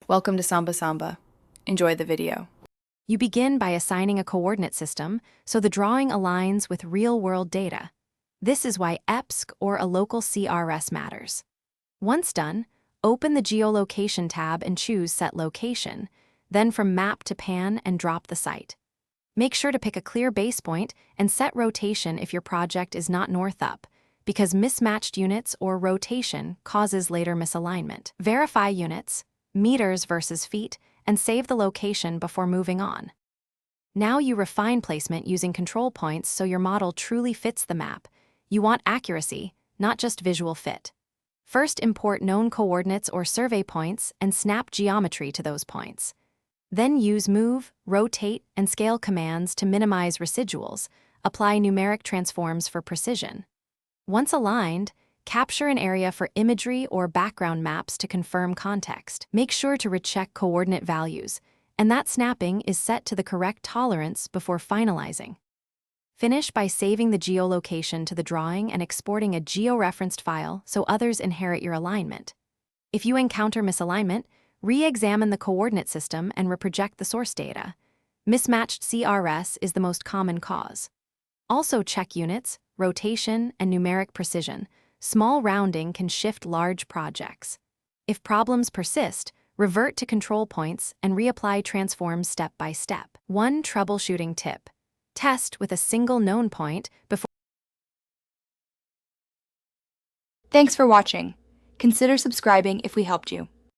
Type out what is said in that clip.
Welcome to Samba Samba. Enjoy the video. You begin by assigning a coordinate system so the drawing aligns with real-world data. This is why EPSC or a local CRS matters. Once done, open the Geolocation tab and choose Set Location, then from Map to Pan and drop the site. Make sure to pick a clear base point and set rotation if your project is not north-up, because mismatched units or rotation causes later misalignment. Verify units, meters versus feet, and save the location before moving on. Now you refine placement using control points so your model truly fits the map. You want accuracy, not just visual fit. First, import known coordinates or survey points and snap geometry to those points. Then use move, rotate, and scale commands to minimize residuals. Apply numeric transforms for precision. Once aligned, capture an area for imagery or background maps to confirm context. Make sure to recheck coordinate values, and that snapping is set to the correct tolerance before finalizing. Finish by saving the geolocation to the drawing and exporting a georeferenced file so others inherit your alignment. If you encounter misalignment, re-examine the coordinate system and reproject the source data. Mismatched CRS is the most common cause. Also check units, rotation, and numeric precision. Small rounding can shift large projects. If problems persist, revert to control points and reapply transforms step by step. One troubleshooting tip: test with a single known point before. Thanks for watching. Consider subscribing if we helped you.